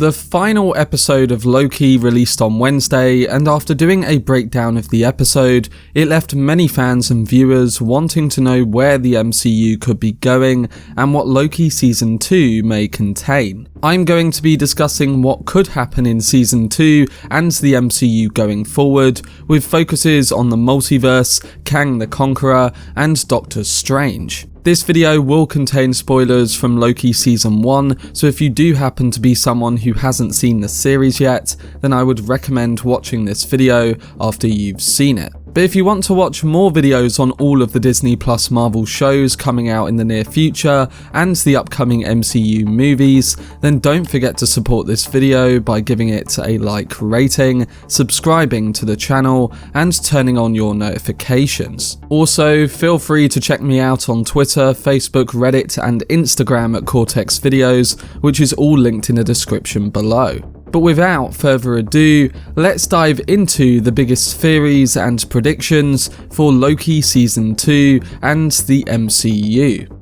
The final episode of Loki released on Wednesday, and after doing a breakdown of the episode, it left many fans and viewers wanting to know where the MCU could be going and what Loki Season 2 may contain. I'm going to be discussing what could happen in Season 2 and the MCU going forward, with focuses on the Multiverse, Kang the Conqueror, and Doctor Strange. This video will contain spoilers from Loki Season 1, so if you do happen to be someone who hasn't seen the series yet, then I would recommend watching this video after you've seen it. But if you want to watch more videos on all of the Disney Plus Marvel shows coming out in the near future and the upcoming MCU movies, then don't forget to support this video by giving it a like rating, subscribing to the channel, and turning on your notifications. Also, feel free to check me out on Twitter, Facebook, Reddit, and Instagram at Cortex Videos, which is all linked in the description below. But without further ado, let's dive into the biggest theories and predictions for Loki Season 2 and the MCU.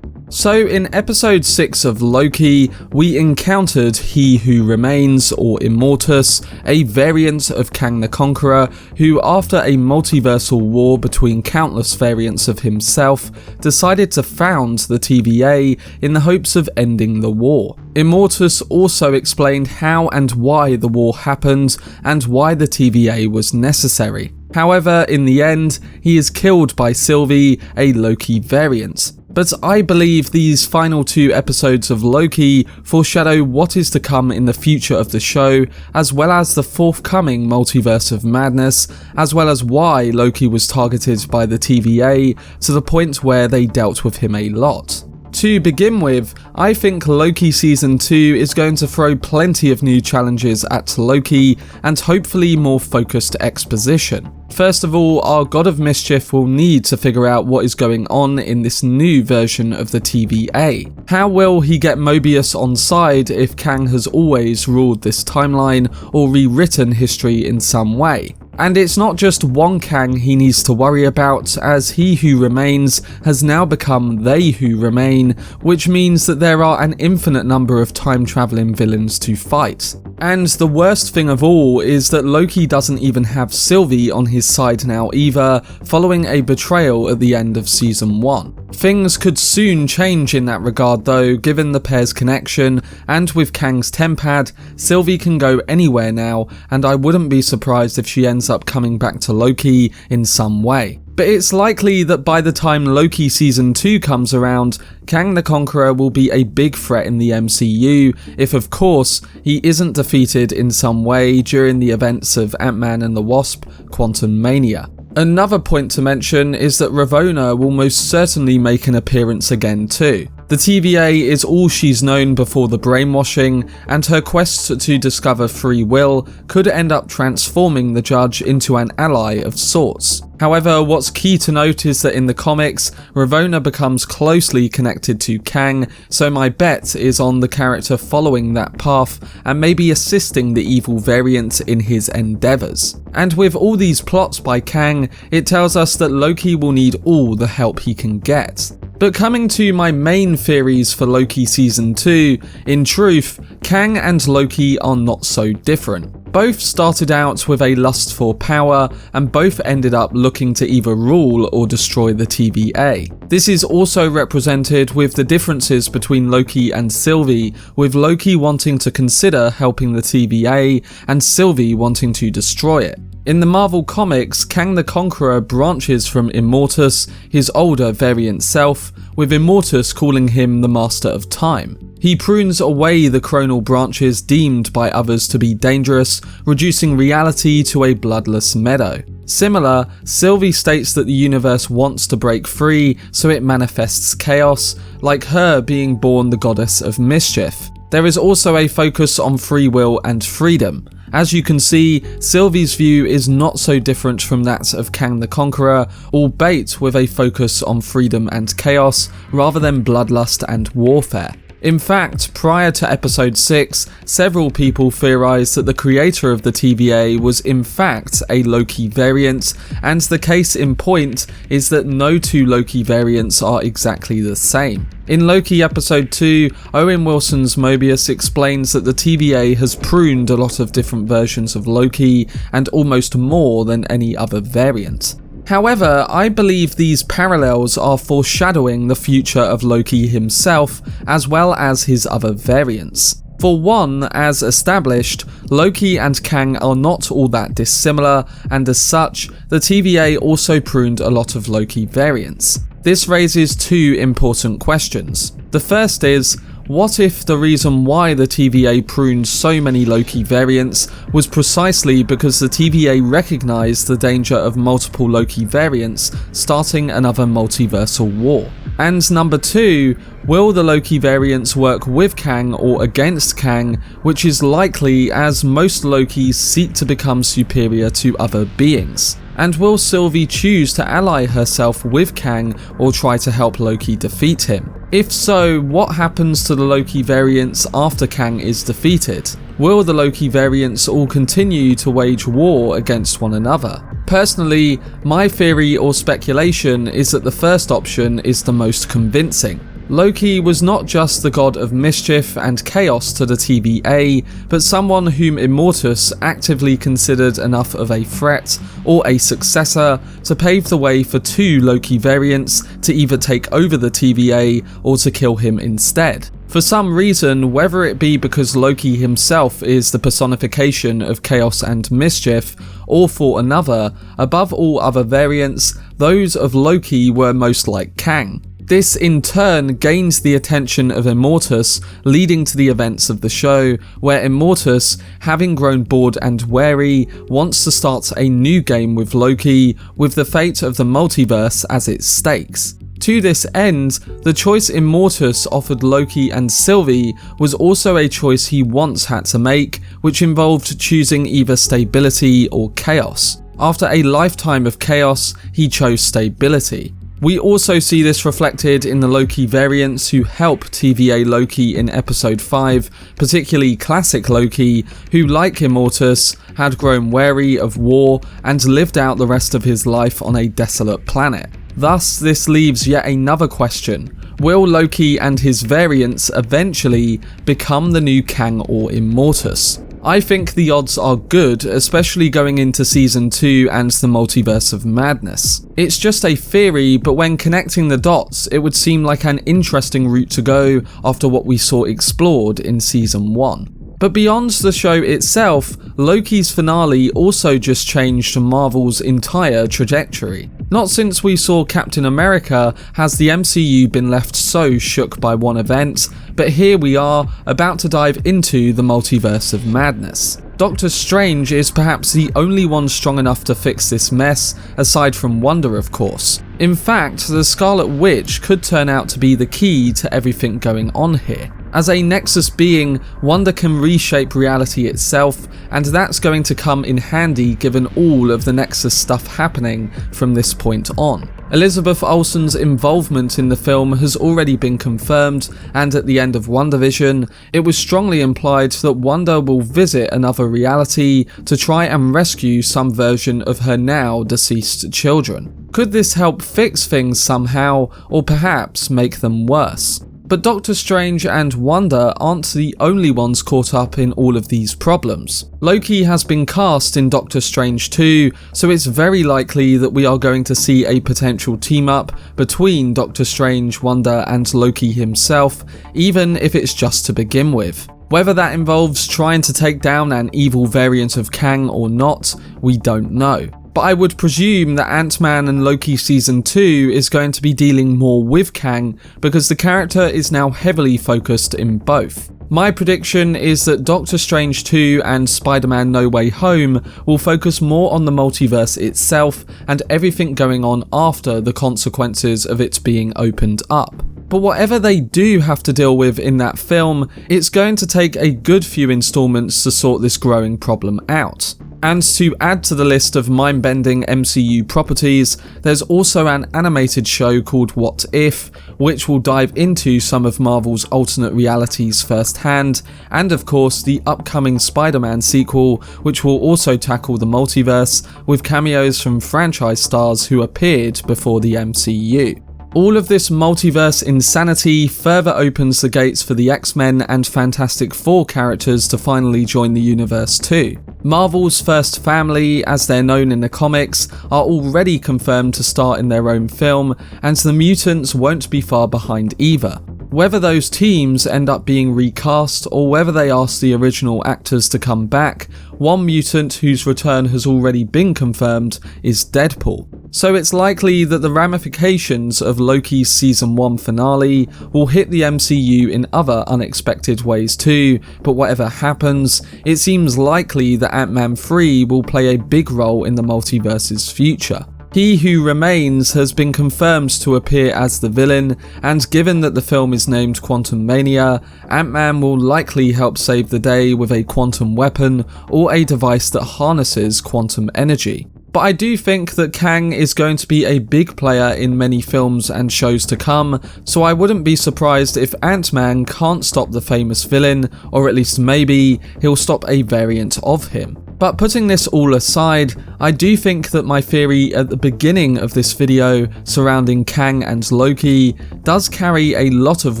So in episode 6 of Loki, we encountered He Who Remains, or Immortus, a variant of Kang the Conqueror, who after a multiversal war between countless variants of himself, decided to found the TVA in the hopes of ending the war. Immortus also explained how and why the war happened and why the TVA was necessary. However, in the end, he is killed by Sylvie, a Loki variant. But I believe these final 2 episodes of Loki foreshadow what is to come in the future of the show, as well as the forthcoming Multiverse of Madness, as well as why Loki was targeted by the TVA to the point where they dealt with him a lot. To begin with, I think Loki Season 2 is going to throw plenty of new challenges at Loki and hopefully more focused exposition. First of all, our God of Mischief will need to figure out what is going on in this new version of the TVA. How will he get Mobius on side if Kang has always ruled this timeline or rewritten history in some way? And it's not just one Kang he needs to worry about, as He Who Remains has now become They Who Remain, which means that there are an infinite number of time-travelling villains to fight. And the worst thing of all is that Loki doesn't even have Sylvie on his side now either, following a betrayal at the end of Season 1. Things could soon change in that regard though, given the pair's connection, and with Kang's tempad, Sylvie can go anywhere now, and I wouldn't be surprised if she ends up coming back to Loki in some way. But it's likely that by the time Loki Season 2 comes around, Kang the Conqueror will be a big threat in the MCU if, of course, he isn't defeated in some way during the events of Ant-Man and the Wasp: Quantumania. Another point to mention is that Ravonna will most certainly make an appearance again too. The TVA is all she's known before the brainwashing, and her quest to discover free will could end up transforming the Judge into an ally of sorts. However, what's key to note is that in the comics, Ravonna becomes closely connected to Kang, so my bet is on the character following that path and maybe assisting the evil variant in his endeavours. And with all these plots by Kang, it tells us that Loki will need all the help he can get. But coming to my main theories for Loki Season 2, in truth, Kang and Loki are not so different. Both started out with a lust for power, and both ended up looking to either rule or destroy the TVA. This is also represented with the differences between Loki and Sylvie, with Loki wanting to consider helping the TVA, and Sylvie wanting to destroy it. In the Marvel comics, Kang the Conqueror branches from Immortus, his older variant self, with Immortus calling him the Master of Time. He prunes away the chronal branches deemed by others to be dangerous, reducing reality to a bloodless meadow. Similar, Sylvie states that the universe wants to break free, so it manifests chaos, like her being born the goddess of mischief. There is also a focus on free will and freedom. As you can see, Sylvie's view is not so different from that of Kang the Conqueror, albeit with a focus on freedom and chaos rather than bloodlust and warfare. In fact, prior to episode 6, several people theorized that the creator of the TVA was in fact a Loki variant, and the case in point is that no two Loki variants are exactly the same. In Loki episode 2, Owen Wilson's Mobius explains that the TVA has pruned a lot of different versions of Loki, and almost more than any other variant. However, I believe these parallels are foreshadowing the future of Loki himself, as well as his other variants. For one, as established, Loki and Kang are not all that dissimilar, and as such, the TVA also pruned a lot of Loki variants. This raises two important questions. The first is, what if the reason why the TVA pruned so many Loki variants was precisely because the TVA recognised the danger of multiple Loki variants starting another multiversal war? And number two, will the Loki variants work with Kang or against Kang, which is likely as most Lokis seek to become superior to other beings? And will Sylvie choose to ally herself with Kang or try to help Loki defeat him? If so, what happens to the Loki variants after Kang is defeated? Will the Loki variants all continue to wage war against one another? Personally, my theory or speculation is that the first option is the most convincing. Loki was not just the god of mischief and chaos to the TVA, but someone whom Immortus actively considered enough of a threat or a successor to pave the way for two Loki variants to either take over the TVA or to kill him instead. For some reason, whether it be because Loki himself is the personification of chaos and mischief, or for another, above all other variants, those of Loki were most like Kang. This in turn gains the attention of Immortus, leading to the events of the show, where Immortus, having grown bored and wary, wants to start a new game with Loki, with the fate of the multiverse as its stakes. To this end, the choice Immortus offered Loki and Sylvie was also a choice he once had to make, which involved choosing either stability or chaos. After a lifetime of chaos, he chose stability. We also see this reflected in the Loki variants who help TVA Loki in episode 5, particularly classic Loki, who like Immortus, had grown wary of war and lived out the rest of his life on a desolate planet. Thus, this leaves yet another question. Will Loki and his variants eventually become the new Kang or Immortus? I think the odds are good, especially going into season 2 and the Multiverse of Madness. It's just a theory, but when connecting the dots, it would seem like an interesting route to go after what we saw explored in season 1. But beyond the show itself, Loki's finale also just changed Marvel's entire trajectory. Not since we saw Captain America has the MCU been left so shook by one event, but here we are, about to dive into the Multiverse of Madness. Doctor Strange is perhaps the only one strong enough to fix this mess, aside from Wanda of course. In fact, the Scarlet Witch could turn out to be the key to everything going on here. As a Nexus being, Wanda can reshape reality itself, and that's going to come in handy given all of the Nexus stuff happening from this point on. Elizabeth Olsen's involvement in the film has already been confirmed, and at the end of WandaVision, it was strongly implied that Wanda will visit another reality to try and rescue some version of her now deceased children. Could this help fix things somehow, or perhaps make them worse? But Doctor Strange and Wanda aren't the only ones caught up in all of these problems. Loki has been cast in Doctor Strange 2, so it's very likely that we are going to see a potential team up between Doctor Strange, Wanda and Loki himself, even if it's just to begin with. Whether that involves trying to take down an evil variant of Kang or not, we don't know. But I would presume that Ant-Man and Loki Season 2 is going to be dealing more with Kang, because the character is now heavily focused in both. My prediction is that Doctor Strange 2 and Spider-Man No Way Home will focus more on the multiverse itself and everything going on after the consequences of it being opened up. But whatever they do have to deal with in that film, it's going to take a good few installments to sort this growing problem out. And to add to the list of mind-bending MCU properties, there's also an animated show called What If, which will dive into some of Marvel's alternate realities firsthand, and of course the upcoming Spider-Man sequel, which will also tackle the multiverse, with cameos from franchise stars who appeared before the MCU. All of this multiverse insanity further opens the gates for the X-Men and Fantastic Four characters to finally join the universe too. Marvel's first family, as they're known in the comics, are already confirmed to star in their own film, and the mutants won't be far behind either. Whether those teams end up being recast or whether they ask the original actors to come back, one mutant whose return has already been confirmed is Deadpool. So it's likely that the ramifications of Loki's season 1 finale will hit the MCU in other unexpected ways too, but whatever happens, it seems likely that Ant-Man 3 will play a big role in the multiverse's future. He Who Remains has been confirmed to appear as the villain, and given that the film is named Quantumania, Ant-Man will likely help save the day with a quantum weapon or a device that harnesses quantum energy. But I do think that Kang is going to be a big player in many films and shows to come, so I wouldn't be surprised if Ant-Man can't stop the famous villain, or at least maybe he'll stop a variant of him. But putting this all aside, I do think that my theory at the beginning of this video surrounding Kang and Loki does carry a lot of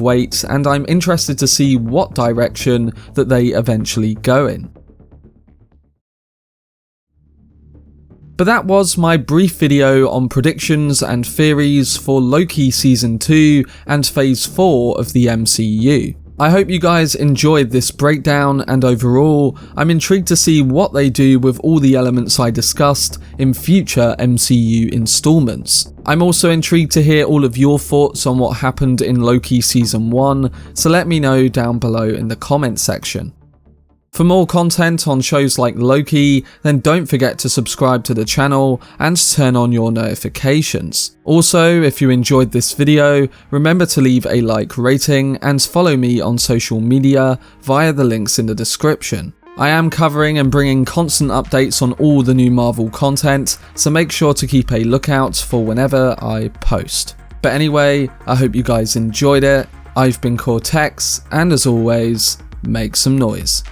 weight, and I'm interested to see what direction that they eventually go in. But that was my brief video on predictions and theories for Loki Season 2 and Phase 4 of the MCU. I hope you guys enjoyed this breakdown, and overall, I'm intrigued to see what they do with all the elements I discussed in future MCU installments. I'm also intrigued to hear all of your thoughts on what happened in Loki Season 1, so let me know down below in the comment section. For more content on shows like Loki, then don't forget to subscribe to the channel and turn on your notifications. Also, if you enjoyed this video, remember to leave a like rating and follow me on social media via the links in the description. I am covering and bringing constant updates on all the new Marvel content, so make sure to keep a lookout for whenever I post. But anyway, I hope you guys enjoyed it. I've been Cortex, and as always, make some noise.